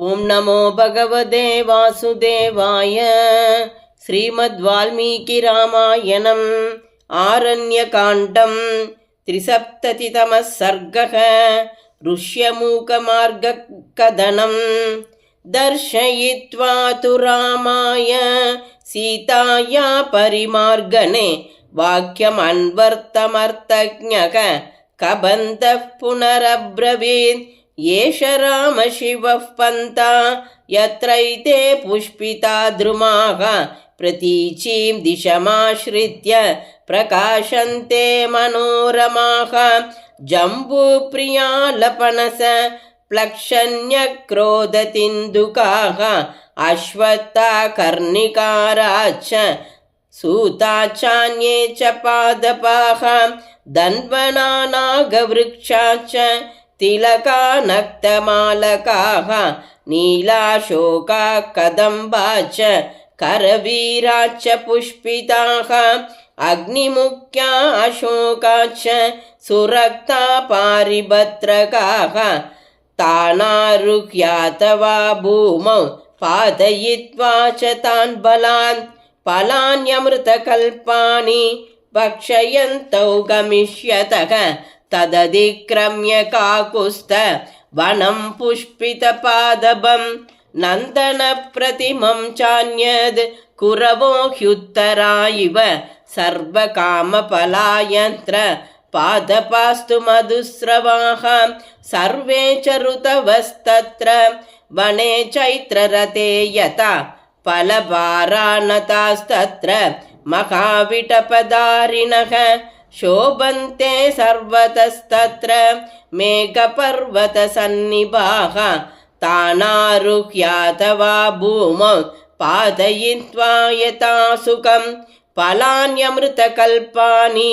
ఓం నమో భగవతే వాసుదేవాయ. శ్రీమద్వాల్మీకి రామాయణం ఆరణ్యకాండం 73 సర్గః. ఋష్యమూకమార్గకదనం దర్శయిత్వా తు రామాయ సీతాయా పరిమార్గనే వాక్యమన్వర్తమర్థజ్ఞః కబంతః పునరబ్రవీత్ ఏష రామ శివః పంతా యత్రైతే పుష్పితా ద్రుమాః ప్రతీచీం దిశమాశ్రిత్య ప్రకాశంతే మనోరమాః జంబూప్రియాలపనస ప్లక్షణ్యక్రోధతిందుకాః అశ్వత్థా కర్ణికారాచ్చ సూతాచాన్యే చ పాదపాః ధన్వనానాగవృక్షాచ్చ తిలకానక్తమాలకాః నీలాశోకా కదంబాచ్చ కరవీరాచ్చ పుష్పితాః అగ్నిముఖ్యా అశోకాచ్చ సురక్తా పారిభద్రకాః తానారుహ్యాతవా భూమౌ పాతయిత్వా చ తాన్ బలాన్ ఫలాన్యమృతకల్పాని భక్షయంతౌ గమిష్యతః తదధిక్రమ్య కాకుస్థ వనం పుష్పితపాదపం నందన ప్రతిమం చాన్యద్ కురవో హ్యుత్తరా ఇవ సర్వకామఫలాయంత్ర పాదపాస్తు మధుస్రవాః సర్వే చ ఋతవస్తత్ర వనే చైత్రరతే యతా ఫలభారానతాస్తత్ర మహావిటపదారిణః శోభంతే సర్వతస్తత్ర మేఘపర్వతసన్నిభాః తానారుహ్యాతవా భూమౌ పాదయిత్వా యథా సుఖం ఫలాన్యమృతకల్పాని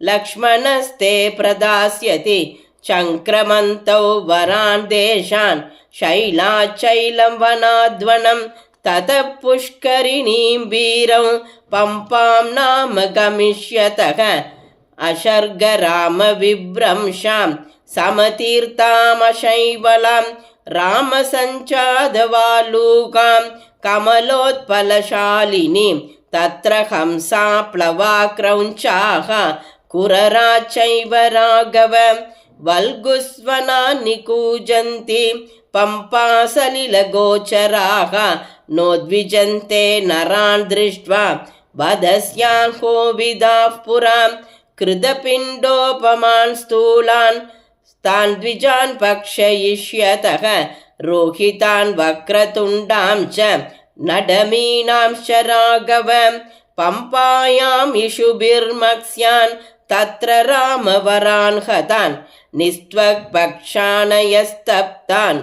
లక్ష్మణస్తే ప్రదాస్యతి చంక్రమంతౌ వరాన్ దేశాన్ శైలాచ్చైలం వనాద్వనం తతః పుష్కరిణీం వీరం పంపాం నామ గమిష్యతః అశర్గరామ విభ్రంశాం సమతీర్థామశైవలాం రామసంచాదవాలూకాం కమలోత్పలశాలినీం తత్ర హంసా ప్లవాక్రౌంచాః కురరాచైవ రాఘవ వల్గుస్వనాన్ని కూజంతి పంపాసలిలగోచరాః నోద్విజంతే నరాన్ దృష్ట్వా వదస్యాహో విదాః పురాం కృతపిండోపమాన్ స్థూలాన్ తాన్ ద్విజాన్ భక్షయిష్యతః రోహితాన్ వక్రతుండాం చ నడమీనాంశ్చ రాఘవ పంపాయాం ఇషుభిర్మక్స్యాన్ తత్ర రామవరాన్ హతాన్ నిస్త్వక్పక్షానయస్తప్తాన్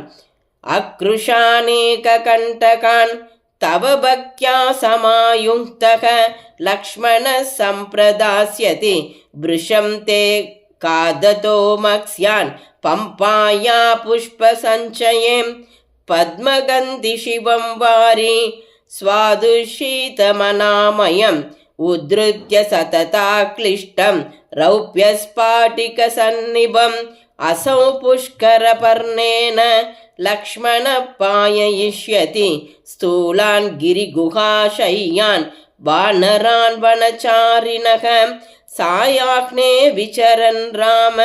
అకృశానేకకంటకాన్ తవ భక్త్యా సమాయుక్తః లక్ష్మణః సంప్రదాస్యతి వృషం తే కాదతో మక్స్యాన్ పంపాయా పుష్పసంచయేం పద్మగంధి శివం వారి స్వాదుషీతమనామయం ఉద్ధృత్య సతతాక్లిష్టం రౌప్యస్ఫాటికసన్నిభం అసౌ పుష్కరపర్ణేన లక్ష్మణ పాయయిష్యతి స్థూలాన్ గిరిగుహాశయ్యాన్ వానరాన్ వనచారిణః సాయాహ్నే విచరన్ రామ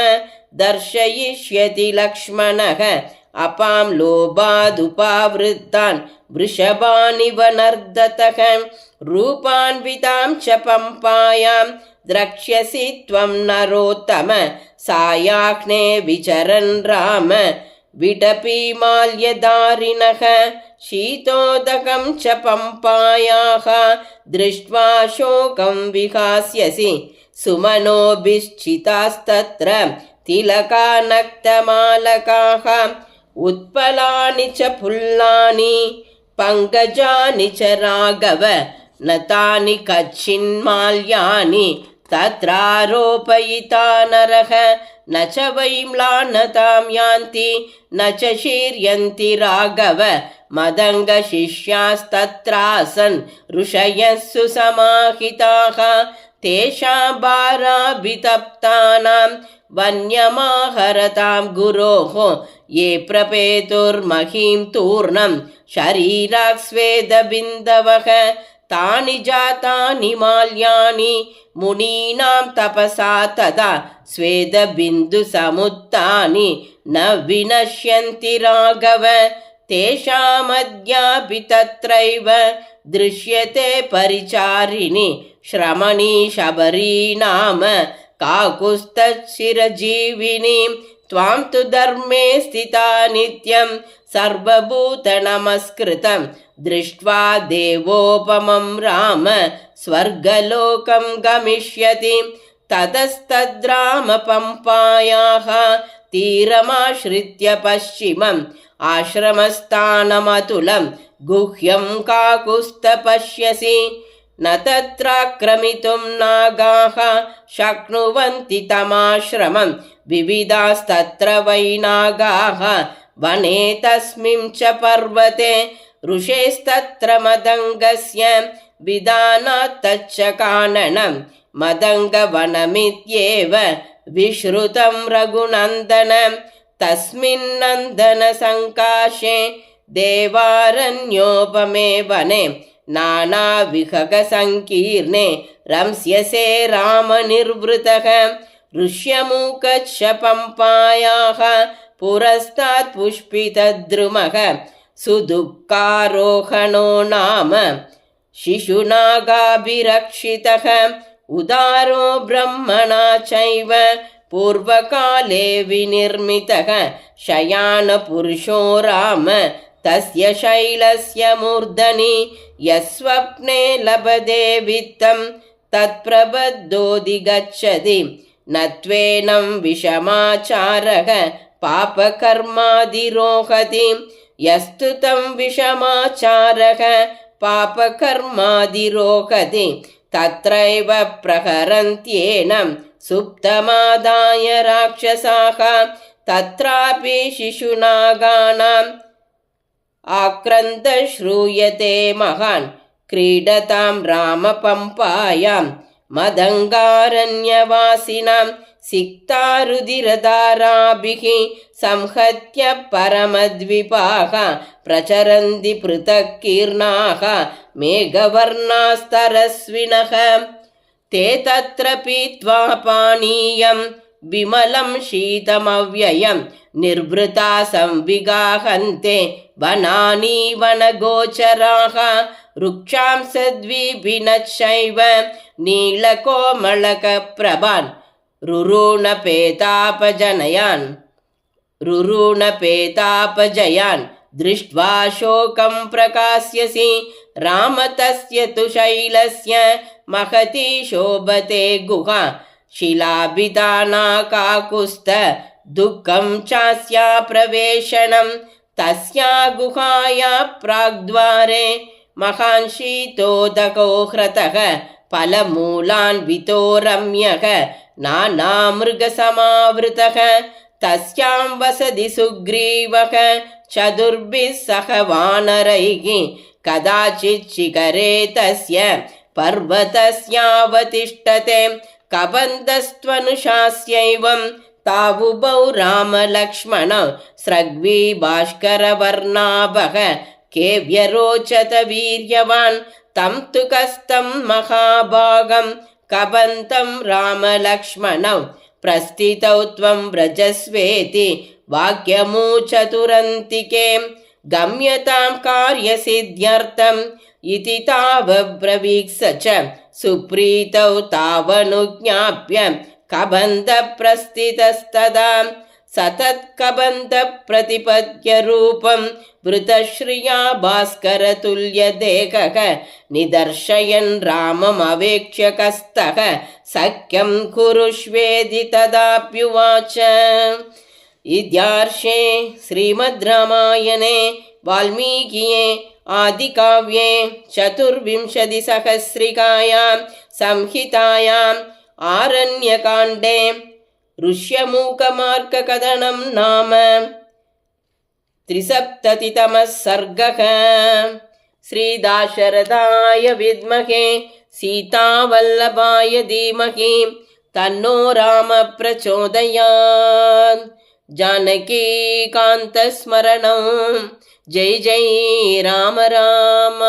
దర్శయిష్యతి లక్ష్మణః అపాం లోభాదుపావృత్తాన్ వృషభానివ నర్దతః రూపాన్వితాం చ పంపాయాం ద్రక్ష్యసి త్వం నరోత్తమ సాయాహ్నే విచరన్ రామ విటపీమాల్యదారిణః శీతోదకం చ పంపాయాః దృష్ట్వా శోకం విహాస్యసి సుమనోభిశ్చితాస్తత్ర తిలకానక్తమాలకాః ఉత్పలాని చ ఫుల్లాని పంకజాని చ రాఘవ నతాని కచ్చిన్మాల్యాని తత్రారోపయితా నరః న చ వైమ్లానతాం యాంతి న చ శీర్యంతి రాఘవ మదంగ శిష్యాస్తత్రాసన్ ఋషయः సుసమాహితాః తేషాం భారాభితప్తానాం वन्यमाहरतां गुरोः ये प्रपेतुर्महीं तूर्णं शरीराक् स्वेदबिन्दवः तानि जातानि माल्यानि मुनीनां तपसा तदा स्वेदबिन्दुसमुत्थानि न विनश्यन्ति राघव तेषामद्यापि तत्रैव दृश्यते परिचारिणि श्रमणी शबरी नाम काकुत्स्थशिरजीविनी त्वां तु धर्मे स्थिता नित्यं सर्वभूतनमस्कृतं दृष्ट्वा देवोपमं राम स्वर्गलोकं गमिष्यति ततस्तद्रामपम्पायाः तीरमाश्रित्य पश्चिमम् आश्रमस्थानमतुलं गुह्यं काकुत्स्थ पश्यसि न तत्राक्रमितुं नागाः शक्नुवन्ति तमाश्रमं विविधास्तत्र वै नागाः वने तस्मिन् च पर्वते ऋषेस्तत्र मदङ्गस्य विधानात् तच्च काननं मदङ्गवनमित्येव विश्रुतं रघुनन्दन तस्मिन्नन्दनसङ्काशे देवारण्योपमे वने नानाविहगसङ्कीर्णे रंस्यसे रामनिर्वृतः ऋष्यमूकच्छ पम्पायाः पुरस्तात् पुष्पितद्रुमः सुदुःखारोहणो नाम शिशुनागाभिरक्षितः उदारो ब्रह्मणा चैव पूर्वकाले विनिर्मितः शयानपुरुषो राम तस्य शैलस्य मूर्धनि यस्वप्ने लभते वित्तं तत्प्रबद्धोऽधिगच्छति न त्वेनं विषमाचारः पापकर्माधिरोहति यस्तु तं विषमाचारः पापकर्माधिरोहति तत्रैव प्रहरन्त्येनं सुप्तमादाय राक्षसाः तत्रापि शिशुनागानाम् आक्रन्दः श्रूयते महान् क्रीडतां रामपम्पायां मदङ्गारण्यवासिनां सिक्तारुधिरधाराभिः संहत्य परमद्विपाः प्रचरन्ति पृथक् कीर्णाः मेघवर्णास्तरस्विनः ते तत्र पीत्वा पानीयं विमलं शीतमव्ययं निर्वृता संविगाहन्ते वनानि वनगोचराः रुक्षांसद्विभिनश्चैव नीलकोमलकप्रभान् रुरुणपेतापजयान् दृष्ट्वा शोकं प्रकाश्यसि राम तस्य तु शैलस्य महती शोभते गुहा शिलाभिधानाकाकुत्स्थ दुःखं चास्या प्रवेशनं तस्या गुहाया प्राग्द्वारे महान् शीतोदको ह्रतः फलमूलान्वितो रम्यः नानामृगसमावृतः तस्यां वसति सुग्रीवः चतुर्भिः सह वानरैः कदाचित् शिखरे तस्य पर्वतस्यावतिष्ठते कबन्धस्त्वनुशास्यैवं तावुभौ रामलक्ष्मणौ स्रग्वी भास्करवर्णाभः के व्यरोचत वीर्यवान् तं तु कस्तं महाभागं कबन्तं रामलक्ष्मणौ प्रस्थितौ त्वं व्रजस्वेति वाक्यमुचतुरन्तिके गम्यतां कार्यसिद्ध्यर्थम् इति तावब्रवीक्ष च सुप्रीतौ तावनुज्ञाप्य कबन्धप्रस्थितस्तदा सतत्कबन्धप्रतिपद्यरूपं वृतश्रिया भास्करतुल्यदेहः निदर्शयन् राममवेक्ष्य कस्तः सख्यं कुरुष्वेदि तदाप्युवाच। इत्यार्षे श्रीमद् रामायणे वाल्मीकिये आदिकाव्ये चतुर्विंशतिसहस्रिकायां संहितायाम् आरण्यकाण्डे ऋष्यमूकमार्गकथनं नाम 73तमः सर्गः। श्रीदाशरथाय विद्महे सीतावल्लभाय धीमहि तन्नो राम प्रचोदयात्। जानकीकान्तस्मरणं जय जय राम राम।